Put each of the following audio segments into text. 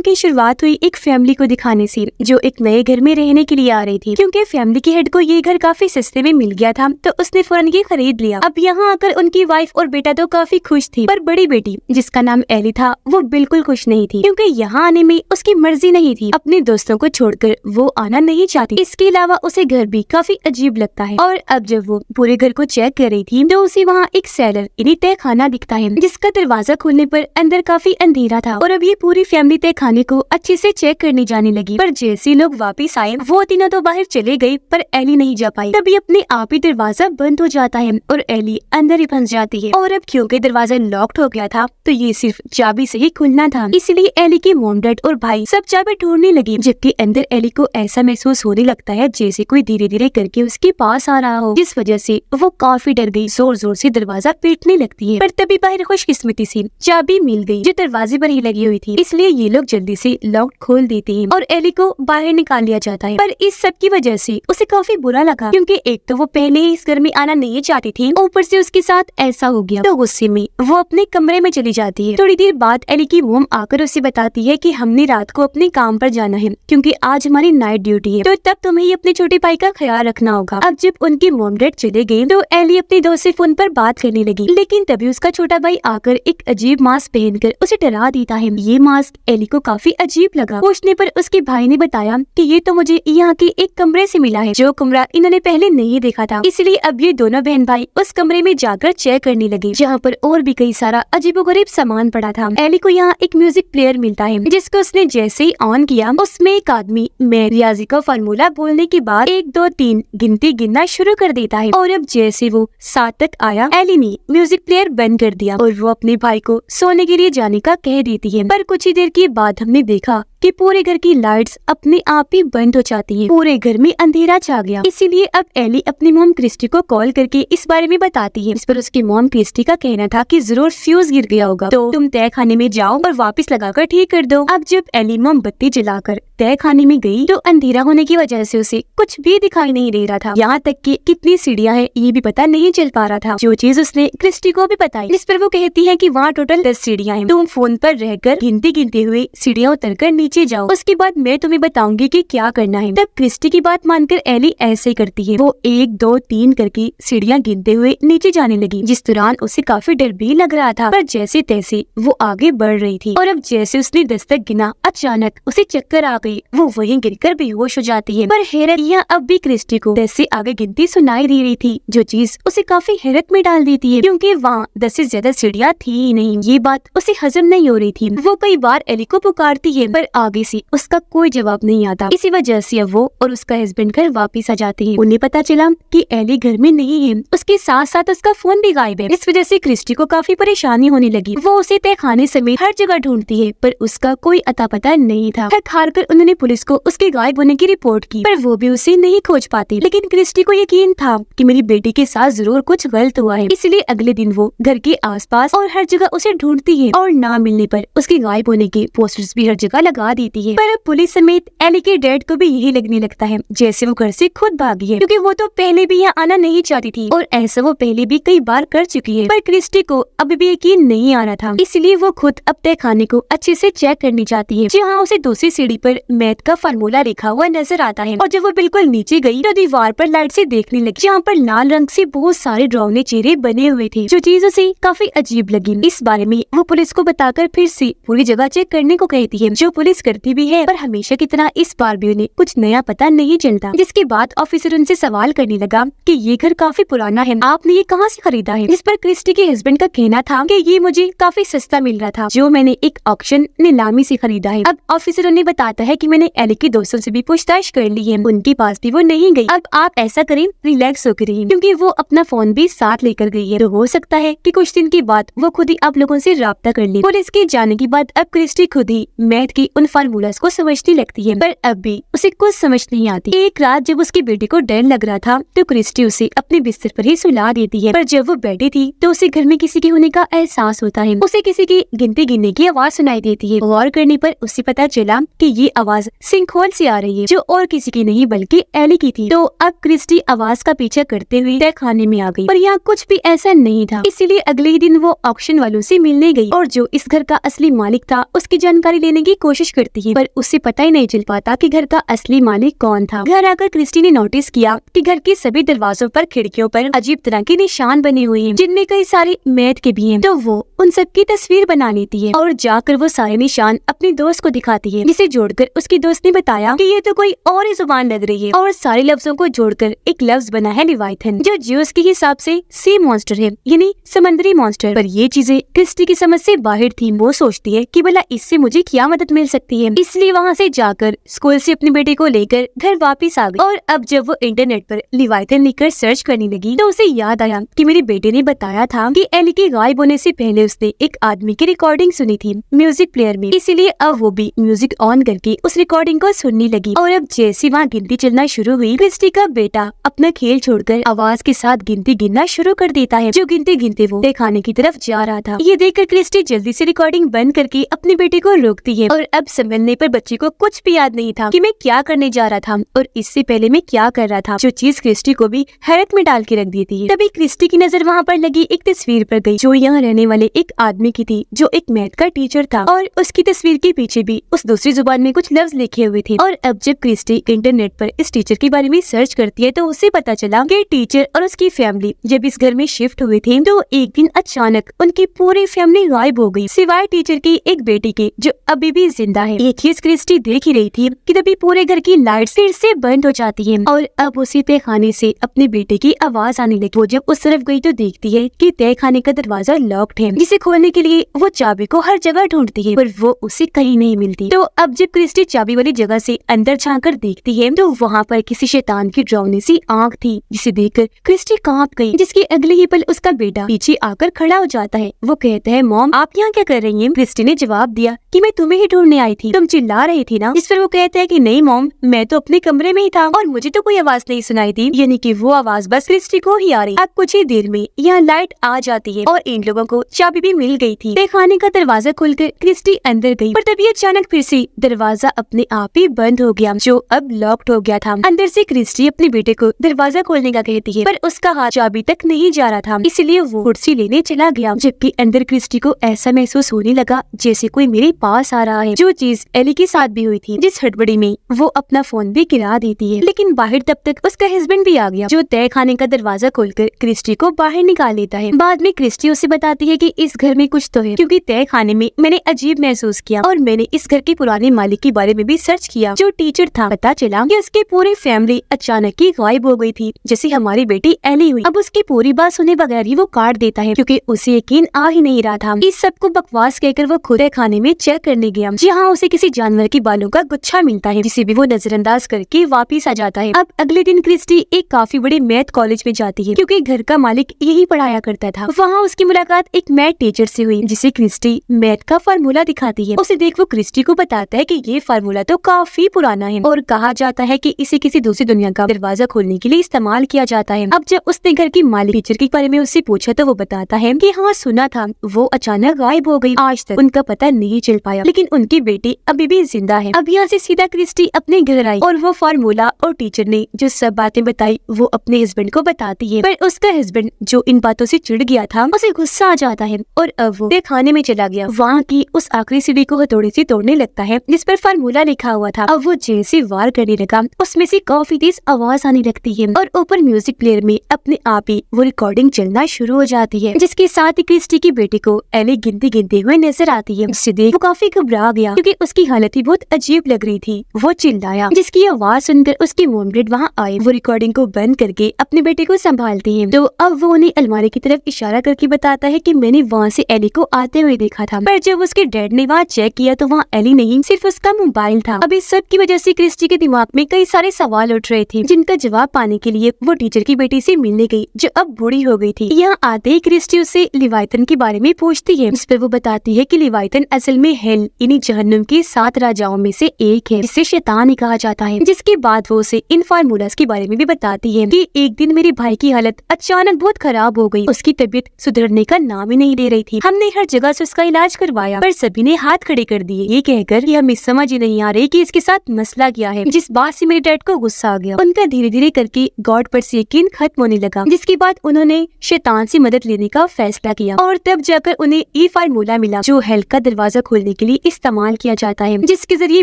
Film की शुरुआत हुई एक फैमिली को दिखाने से जो एक नए घर में रहने के लिए आ रही थी। क्योंकि फैमिली के हेड को ये घर काफी सस्ते में मिल गया था तो उसने फौरन ये खरीद लिया। अब यहाँ आकर उनकी वाइफ और बेटा तो काफी खुश थी, पर बड़ी बेटी जिसका नाम एली था वो बिल्कुल खुश नहीं थी, क्योंकि यहाँ आने में उसकी मर्जी नहीं थी। अपने दोस्तों को छोड़कर वो आना नहीं चाहती। इसके अलावा उसे घर भी काफी अजीब लगता है। और अब जब वो पूरे घर को चेक कर रही थी तो उसे वहाँ एक सेलर यानी तहखाना दिखता है, जिसका दरवाजा खोलने पर अंदर काफी अंधेरा था। और अब ये पूरी फैमिली तहखाने को अच्छे से चेक करने जाने लगी। पर जैसे लोग वापिस आए वो तीनों तो बाहर चले गए, पर एली नहीं जा पाई। तभी अपने आप ही दरवाजा बंद हो जाता है और एली अंदर ही फंस जाती है। और अब क्योंकि दरवाजा लॉक्ड हो गया था तो ये सिर्फ चाबी से ही खुलना था, इसलिए एली के मॉम डैड और भाई सब चाबी ढूंढने लगे। जबकि अंदर एली को ऐसा महसूस होने लगता है जैसे कोई धीरे धीरे करके उसके पास आ रहा हो, जिस वजह से वो काफी डर गई। जोर जोर से दरवाजा पीटने लगती है, पर तभी बाहर खुशकिस्मती से चाबी मिल गई जो दरवाजे पर ही लगी हुई थी। इसलिए ये लोग जल्दी से लॉक खोल देते हैं और एली को बाहर निकाल लिया जाता है। पर इस सब की वजह से उसे काफी बुरा लगा, क्योंकि एक तो वो पहले ही इस घर में आना नहीं चाहती थी, ऊपर से उसके साथ ऐसा हो गया। तो गुस्से में वो अपने कमरे में चली जाती है। थोड़ी देर बाद एली की मॉम आकर उसे बताती है कि हमने रात को अपने काम पर जाना है, क्योंकि आज हमारी नाइट ड्यूटी है, तो तब तुम्हें ही अपने छोटे भाई का ख्याल रखना होगा। अब जब उनके मॉम डैड चले गए तो एली अपने दोस्त से फोन पर बात करने लगी, लेकिन तभी उसका छोटा भाई आकर एक अजीब मास्क पहनकर उसे डरा देता है। ये मास्क एली को काफी अजीब लगा। पूछने पर उसके भाई ने बताया कि ये तो मुझे यहाँ के एक कमरे से मिला है, जो कमरा इन्होंने पहले नहीं देखा था। इसलिए अब ये दोनों बहन भाई उस कमरे में जाकर चेक करने लगे, जहाँ पर और भी कई सारा अजीबोगरीब सामान पड़ा था। एली को यहाँ एक म्यूजिक प्लेयर मिलता है, जिसको उसने जैसे ही ऑन किया उसमें एक आदमी मैं रियाजी का फार्मूला बोलने के बाद 1 2 3 गिनती गिनना शुरू कर देता है। और अब जैसे वो 7 तक आया एली ने म्यूजिक प्लेयर बंद कर दिया और वो अपने भाई को सोने के लिए जाने का कह देती है। पर कुछ ही देर के बाद हमने देखा कि पूरे घर की लाइट्स अपने आप ही बंद हो जाती है। पूरे घर में अंधेरा छा गया। इसीलिए अब एली अपनी मॉम क्रिस्टी को कॉल करके इस बारे में बताती है। इस पर उसकी मॉम क्रिस्टी का कहना था कि जरूर फ्यूज गिर गया होगा, तो तुम तहखाने में जाओ और वापस लगाकर ठीक कर दो। अब जब एली मोमबत्ती जलाकर तहखाने में गई तो अंधेरा होने की वजह से उसे कुछ भी दिखाई नहीं दे रहा था। यहाँ तक कि कितनी सीढ़ियाँ हैं ये भी पता नहीं चल पा रहा था, जो चीज उसने क्रिस्टी को भी बताई। जिस पर वो कहती है कि वहाँ टोटल 10 सीढ़ियाँ हैं, तुम फोन पर रहकर गिनती गिनते हुए सीढ़ियाँ उतरकर नीचे जाओ, उसके बाद मैं तुम्हें बताऊंगी कि क्या करना है। तब क्रिस्टी की बात मानकर एली ऐसे करती है। वो 1 2 3 करके सीढ़ियाँ गिनते हुए नीचे जाने लगी, जिस दौरान उसे काफी डर भी लग रहा था, पर जैसे तैसे वो आगे बढ़ रही थी। और अब जैसे उसने 10 तक गिना अचानक उसे चक्कर आ गई। वो वहीं गिरकर बेहोश हो जाती है। पर हैरत यह अब भी क्रिस्टी को 10 से आगे गिनती सुनाई दे रही थी, जो चीज उसे काफी हैरत में डाल देती है, क्योंकि वहाँ 10 से ज्यादा सीढ़ियाँ थी ही नहीं। ये बात उसे हजम नहीं हो रही थी। वो कई बार एली को पुकारती है, पर आगे से उसका कोई जवाब नहीं आता। इसी वजह से अब वो और उसका हस्बैंड घर वापिस आ जाते हैं। उन्हें पता चला कि एली घर में नहीं है, उसके साथ साथ उसका फोन भी गायब है। इस वजह से क्रिस्टी को काफी परेशानी होने लगी। वो उसे तहखाने समेत हर जगह ढूंढती है, पर उसका कोई अता पता नहीं था। थक हार कर उन्होंने पुलिस को उसके गायब होने की रिपोर्ट की, पर वो भी उसे नहीं खोज पाती। लेकिन क्रिस्टी को यकीन था कि मेरी बेटी के साथ जरूर कुछ गलत हुआ है, इसलिए अगले दिन वो घर के आसपास और हर जगह उसे ढूंढती है और ना मिलने पर उसके गायब होने के पोस्टर्स भी हर जगह लगा देती है। पर पुलिस समेत एली के डैड को भी यही लगने लगता है जैसे वो घर से खुद भागी है, क्योंकि वो तो पहले भी यहाँ आना नहीं चाहती थी और ऐसा वो पहले भी कई बार कर चुकी है। पर क्रिस्टी को अभी भी यकीन नहीं आ रहा था, इसलिए वो खुद अब तहखाने को अच्छे से चेक करनी चाहती है, जहाँ उसे दूसरी सीढ़ी पर मैथ का फार्मूला लिखा हुआ नजर आता है। और जब वो बिल्कुल नीचे गई तो दीवार पर लाइट से देखने लगी, जहाँ पर लाल रंग से बहुत सारे डरावने चेहरे बने हुए थे, जो चीज उसे काफी अजीब लगी। इस बारे में वो पुलिस को बताकर फिर से पूरी जगह चेक करने को कहती है, जो पुलिस करती भी है। पर हमेशा की तरह इस बार भी उन्हें कुछ नया पता नहीं चलता। जिसके बाद ऑफिसर उनसे सवाल करने लगा कि ये घर काफी पुराना है, आपने ये कहाँ से खरीदा है? जिस पर क्रिस्टी के हस्बैंड का कहना था कि ये मुझे काफी सस्ता मिल रहा था, जो मैंने एक ऑक्शन नीलामी से खरीदा है। अब ऑफिसर उन्हें बताता है कि मैंने एली के दोस्तों से भी पूछताछ कर ली है, उनके पास भी वो नहीं गई। अब आप ऐसा करें, रिलैक्स होकर रहिए, क्योंकि वो अपना फोन भी साथ लेकर गई है, तो हो सकता है कि कुछ दिन के बाद वो खुद ही आप लोगों से राब्ता कर ले। पुलिस के जाने के बाद अब क्रिस्टी खुद ही मैथ की उन फार्मूलास को समझने लगती है, पर अब भी उसे कुछ समझ नहीं आती। एक रात जब उसकी बेटी को डर लग रहा था तो क्रिस्टी उसे अपने बिस्तर पर ही सुला देती है, पर जब वो बैठी थी तो उसे घर में किसी के होने का एहसास होता है। उसे किसी की गिनती गिनने की आवाज सुनाई देती है। गौर करने पर उसे पता चला कि ये आवाज सिंक होल से आ रही है, जो और किसी की नहीं बल्कि एली की थी। तो अब क्रिस्टी आवाज का पीछा करते हुए तहखाने में आ गई, पर यहाँ कुछ भी ऐसा नहीं था। इसीलिए अगले ही दिन वो ऑक्शन वालों से मिलने गई और जो इस घर का असली मालिक था उसकी जानकारी लेने की कोशिश करती है, पर उसे पता ही नहीं चल पाता कि घर का असली मालिक कौन था। घर आकर क्रिस्टी ने नोटिस किया कि घर के सभी दरवाजों पर, खिड़कियों पर अजीब तरह के निशान बने हुए हैं, जिनमें कई सारे मैथ के भी हैं। तो वो उन सब की तस्वीर बना लेती है और जाकर वो सारे निशान अपने दोस्त को दिखाती है, जिसे जोड़कर उसकी दोस्त ने बताया कि ये तो कोई और ही जुबान लग रही है, और सारे लफ्जों को जोड़कर एक लफ्ज बना है लिवाइथन, जो ज्यूस के हिसाब से सी मॉन्स्टर है, यानी समुद्री मॉन्स्टर। पर ये चीजें क्रिस्टी की समझ से बाहर थी। वो सोचती है कि भला इससे मुझे क्या मदद मिल सकती है, इसलिए वहाँ से जाकर स्कूल से अपने बेटे को लेकर घर वापस आ गई। और अब जब वो इंटरनेट पर लिवाइथन लिखकर सर्च करने लगी तो उसे याद आया कि मेरे बेटे ने बताया था कि एली के गायब होने से पहले उसने एक आदमी की रिकॉर्डिंग सुनी थी म्यूजिक प्लेयर में, इसीलिए अब वो भी म्यूजिक ऑन करके उस रिकॉर्डिंग को सुनने लगी। और अब जैसे वहाँ गिनती चलना शुरू हुई, क्रिस्टी का बेटा अपना खेल छोड़कर आवाज के साथ गिनती गिनना शुरू कर देता है, जो गिनते गिनते वो तहखाने की तरफ जा रहा था। ये देखकर क्रिस्टी जल्दी से रिकॉर्डिंग बंद करके अपने बेटे को रोकती है, और अब संभलने पर बच्चे को कुछ भी याद नहीं था कि मैं क्या करने जा रहा था और इससे पहले मैं क्या कर रहा था, जो चीज क्रिस्टी को भी हैरत में डाल के रख देती है। तभी क्रिस्टी की नजर वहाँ पर लगी एक तस्वीर पर गई, जो यहाँ रहने वाले एक आदमी की थी, जो एक मैथ का टीचर था, और उसकी तस्वीर के पीछे भी उस दूसरी जुबान में कुछ लफ्ज लिखे हुए थे। और अब जब क्रिस्टी इंटरनेट पर इस टीचर के बारे में सर्च करती है तो उसे पता चला कि टीचर और उसकी फैमिली जब इस घर में शिफ्ट हुए थे तो एक दिन अचानक उनकी पूरी फैमिली गायब हो गई, सिवाय टीचर की एक बेटी के, जो अभी भी जिंदा है। ये चीज क्रिस्टी देख ही रही थी कि तभी पूरे घर की लाइट फिर से बंद हो जाती है, और अब उसी तहखाने से अपने बेटे की आवाज आने लगी। वो जब उस तरफ गई तो देखती है कि तहखाने का दरवाजा लॉक्ड है, जिसे खोलने के लिए वो चाबी को हर जगह ढूंढती है, पर वो उसे कहीं नहीं मिलती। तो अब जब क्रिस्टी चाबी वाली जगह से अंदर झांककर देखती है तो वहाँ पर किसी शैतान की डरावनी सी आंख थी, जिसे देखकर क्रिस्टी कांप गई, जिसके अगले ही पल उसका बेटा पीछे आकर खड़ा हो जाता है। वो कहता है, मॉम आप यहाँ क्या कर रही हैं? क्रिस्टी ने जवाब दिया कि मैं तुम्हें ही ढूंढने आई थी, तुम चिल्ला रही थी ना। इस पर वो कहता है कि नहीं मॉम, मैं तो अपने कमरे में ही था और मुझे तो कोई आवाज नहीं सुनाई थी, यानी कि वो आवाज बस क्रिस्टी को ही आ रही। अब कुछ ही देर में यहाँ लाइट आ जाती है और इन लोगों को चाबी भी मिल गई थी। तहखाने का दरवाजा खुलकर क्रिस्टी अंदर गई, पर तभी अचानक फिर से दरवाजा अपने आप ही बंद हो गया, जो अब लॉक्ड हो गया था। अंदर से क्रिस्टी अपने बेटे को दरवाजा खोलने का कहती है, पर उसका हाथ चाबी तक नहीं जा रहा था, इसलिए वो कुर्सी लेने चला गया। जबकि अंदर क्रिस्टी को ऐसा महसूस होने लगा जैसे कोई मेरे पास आ रहा है, जो चीज एली के साथ भी हुई थी, जिस हड़बड़ी में वो अपना फोन भी गिरा देती है। लेकिन बाहर तब तक उसका हस्बैंड भी आ गया, जो तहखाने का दरवाजा खोलकर क्रिस्टी को बाहर निकाल लेता है। बाद में क्रिस्टी उसे बताती है कि इस घर में कुछ तो है, क्योंकि तहखाने में मैंने अजीब महसूस किया और मैंने इस घर के पुराने मालिक के बारे में भी सर्च किया, जो टीचर था। पता चला कि उसकी पूरी फैमिली अचानक ही गायब हो गई थी, जैसे हमारी बेटी एली हुई। अब उसकी पूरी बात सुने बगैर ही वो काट देता है, क्योंकि उसे यकीन आ ही नहीं रहा था। इस सब को बकवास कहकर वो खुद खाने में चेक करने गया, जहाँ उसे किसी जानवर के बालों का गुच्छा मिलता है, जिसे भी वो नजरअंदाज करके वापिस आ जाता है। अब अगले दिन क्रिस्टी एक काफी बड़े मैथ कॉलेज में जाती है, क्योंकि घर का मालिक यही पढ़ाया करता था। वहाँ उसकी मुलाकात एक मैथ टीचर से हुई, जिसे क्रिस्टी मैथ का फार्मूला दिखाती है। उसे देख वो क्रिस्टी को बताता है कि ये फार्मूला तो काफी पुराना है और कहा जाता है कि इसे किसी दूसरी दुनिया का दरवाजा खोलने के लिए इस्तेमाल किया जाता है। अब जब उसने घर की मालिक टीचर के बारे में उससे पूछा तो वो बताता है कि हाँ सुना था, वो अचानक गायब हो गई, आज तक उनका पता नहीं चल पाया, लेकिन उनकी बेटी अभी भी जिंदा है। अब यहाँ से सीधा क्रिस्टी अपने घर आई और वो फार्मूला और टीचर ने जो सब बातें बताई वो अपने हस्बैंड को बताती है, पर उसका हस्बैंड जो इन बातों से चिढ़ गया था, उसे गुस्सा आ जाता है और अब वो खाने में चला गया। वहाँ की उस आखिरी सीढ़ी को हथौड़े से तोड़ने लगता है जिस पर फार्मूला लिखा हुआ था। अब वो जैसे वार करने लगा, उसमें से काफी तेज आवाज आने लगती है और ऊपर म्यूजिक प्लेयर में अपने आप ही वो रिकॉर्डिंग चलना शुरू हो जाती है, जिसके साथ ही क्रिस्टी की बेटी को एली गिनती गिनते हुए नजर आती है। उससे देख वो काफी घबरा गया, क्योंकि उसकी हालत ही बहुत अजीब लग रही थी। वो चिल्लाया, जिसकी आवाज सुनकर उसकी मॉम डैड वहाँ आए। वो रिकॉर्डिंग को बंद करके अपने बेटे को संभालती है, तो अब वो उन्हें अलमारी की तरफ इशारा करके बताता है कि मैंने वहाँ से एली को आते हुए देखा था, पर जब उसके डैड ने वहाँ चेक किया तो वहाँ एली नहीं, सिर्फ उसका मोबाइल था। अब इस सब की वजह से क्रिस्टी के दिमाग में कई सारे सवाल उठ रहे थे, जिनका जवाब पाने के लिए वो टीचर की बेटी से मिलने गई, जो अब बूढ़ी हो गई थी। यहाँ आते ही क्रिस्टी उससे लिवाइथन के बारे में पूछती है, इस पर वो बताती है कि लिवाइथन असल में हेल यानी जहन्नुम के 7 राजाओं में से एक है, जिसे शैतान ही कहा जाता है। जिसके बाद वो उसे इन फार्मूलास के बारे में भी बताती है कि एक दिन मेरे भाई की हालत अचानक बहुत खराब हो गई, उसकी तबीयत सुधरने का नाम ही नहीं ले रही थी। हमने हर जगह से उसका इलाज करवाया, पर सभी ने हाथ खड़े कर दिए, ये कहकर कि हमें समझ ही नहीं आ रही कि इसके साथ मसला क्या है। जिस बात से मेरे डैड को गुस्सा आ गया। उनका धीरे धीरे करके गॉड पर से यकीन खत्म होने लगा, जिसके बाद उन्होंने शैतान से मदद लेने का फैसला किया और तब जाकर उन्हें ये फार्मूला मिला जो हेल का दरवाजा खोलने के लिए इस्तेमाल किया जाता है, जिसके जरिए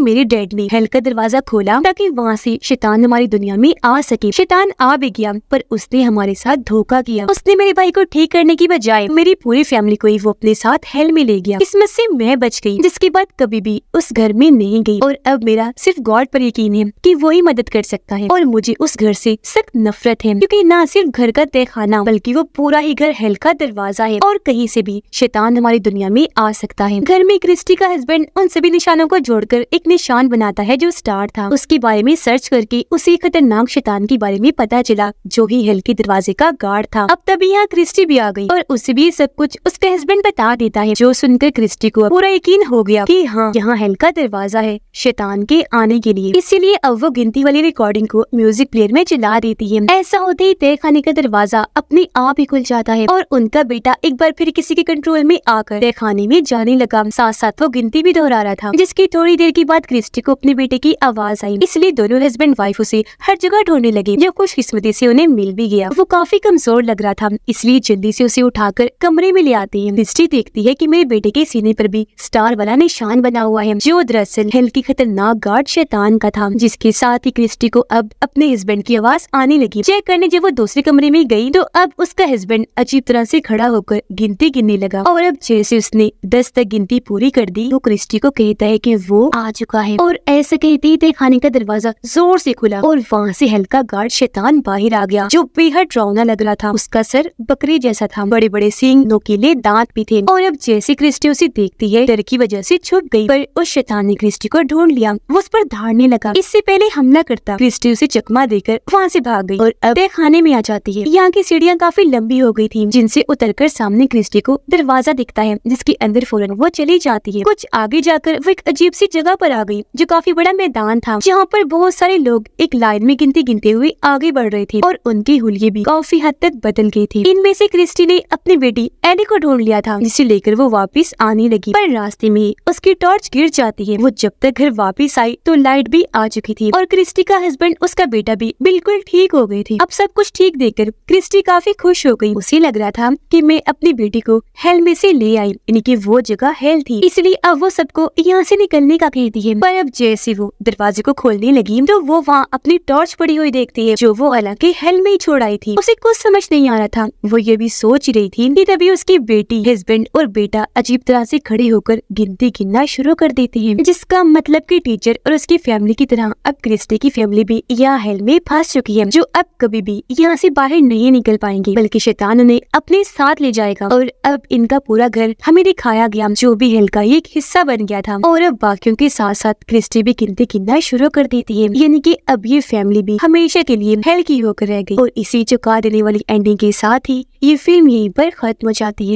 मेरे डैड ने हेल का दरवाजा खोला ताकि वहाँ से शैतान हमारी दुनिया में आ सके। शैतान आ भी गया, पर उसने हमारे साथ धोखा किया। उसने मेरे भाई को ठीक करने की बजाय मेरी पूरी फैमिली को ही वो अपने साथ हेल में ले गया। किस्मत से मैं बच गई, जिसके बाद कभी भी उस घर में नहीं गई। और अब मेरा सिर्फ गॉड पर यकीन है कि वो ही मदद कर सकता है। और मुझे उस घर से सख्त नफरत है, क्योंकि ना सिर्फ घर का तहखाना बल्कि वो पूरा ही घर हेल का दरवाजा है और कहीं से भी शैतान हमारी दुनिया में आ सकता है। घर में क्रिस्टी का हस्बैंड उन सभी निशानों को जोड़कर एक निशान बनाता है जो स्टार था। उसके बारे में सर्च करके उसी खतरनाक शैतान के बारे में पता चला जो ही हेल के दरवाजे का गार्ड था। अब तभी यहाँ क्रिस्टी भी आ गई और उसे भी सब कुछ उसका हस्बैंड बता देता है, जो सुनकर क्रिस्टी को पूरा यकीन हो गया कि हाँ, यहाँ हेल का दरवाजा है शैतान के आने के लिए। इसीलिए अब वो गिनती वाली रिकॉर्डिंग को म्यूजिक प्लेयर में चला देती है। ऐसा होते ही तहखाने का दरवाजा अपने आप ही खुल जाता है और उनका बेटा एक बार फिर किसी के कंट्रोल में आकर तहखाने में जाने लगा। साथ साथ वो गिनती भी दोहरा रहा था, जिसकी थोड़ी देर के बाद क्रिस्टी को अपने बेटे की आवाज आई। इसलिए दोनों हस्बैंड वाइफ उसे हर जगह ढूंढने लगे, जो खुशकिस्मती से उन्हें मिल भी गया। वो काफी कमजोर लग रहा था, इसलिए जल्दी से उसे उठाकर कमरे में ले आती है। क्रिस्टी देखती है कि मेरे बेटे के सीने पर भी स्टार वाला निशान बना हुआ है, जो दरअसल हेल की खतरनाक गार्ड शैतान का था। जिसके साथ ही क्रिस्टी को अब अपने हस्बैंड की आवाज आने लगी। चेक करने जब वो दूसरे कमरे में गई तो अब उसका हस्बैंड अजीब तरह से खड़ा होकर गिनती गिनने लगा। और अब जैसे उसने 10 तक गिनती पूरी कर दी तो क्रिस्टी को कहता है कि वो आ चुका है। और ऐसा कहते ही तहखाने का दरवाजा जोर से खुला और वहाँ से हेल का गार्ड शैतान बाहर आ गया, जो बेहद डरावना लग रहा था। उसका सर बकरी जैसा था, बड़े बड़े सींग, नोकीले दांत भी थे। और अब जैसे क्रिस्टी उसे देखती है, डर की वजह से छुप गई, पर उस शैतान ने क्रिस्टी को ढूंढ लिया। वो उस पर धाड़ने लगा। इससे पहले हमला करता क्रिस्टी उसे चकमा देकर वहाँ से भाग गई और अब तहखाने में आ जाती है। यहाँ की सीढ़ियाँ काफी लंबी हो गई थी, जिनसे उतरकर सामने क्रिस्टी को दरवाजा दिखता है, जिसके अंदर फौरन वो चली जाती है। कुछ आगे जाकर वो एक अजीब सी जगह पर आ गई, जो काफी बड़ा मैदान था, जहाँ पर बहुत सारे लोग एक लाइन में गिनती गिनते हुए आगे बढ़ रहे थे और उनकी हुलिये भी काफी हद तक बदल गई थी। इनमें से क्रिस्टी ने अपनी बेटी एली को ढूंढ लिया था, जिसे लेकर वो वापस आने लगी, पर रास्ते में उसकी टॉर्च गिर जाती है। वो जब तक घर वापस आई तो लाइट भी आ चुकी थी और क्रिस्टी का हस्बैंड, उसका बेटा भी बिल्कुल ठीक हो गए थे। अब सब कुछ ठीक देखकर क्रिस्टी काफी खुश हो गई। उसे लग रहा था कि मैं अपनी बेटी को हेल में से ले आई, यानी कि वो जगह हेल थी, इसलिए अब वो सबको यहाँ से निकलने का कहती है। पर अब जैसे वो दरवाजे को खोलने लगी तो वो वहाँ अपनी टॉर्च पड़ी हुई देखती है, जो वो हालांकि हेल में ही छोड़ आई थी। उसे कुछ समझ नहीं आ रहा था। वो ये भी सोच रही थी कि तभी उसकी बेटी, हस्बैंड और बेटा अजीब तरह से खड़े होकर गिनती गिनना शुरू कर देते हैं, जिसका मतलब कि टीचर और उसकी फैमिली की तरह अब क्रिस्टी की फैमिली भी यहाँ हेल में फंस चुकी है, जो अब कभी भी यहाँ से बाहर नहीं निकल पाएंगे, बल्कि शैतान उन्हें अपने साथ ले जाएगा। और अब इनका पूरा घर हमें दिखाया गया, जो भी हेल का एक हिस्सा बन गया था। और अब बाकियों के साथ साथ क्रिस्टी भी गिनती गिनना शुरू कर देती है, यानी कि अब ये फैमिली भी हमेशा के लिए हेल की होकर रह गई। और इसी चुका देने वाली एंडिंग के साथ ही ये फिल्म यहीं पर खत्म हो जाती है।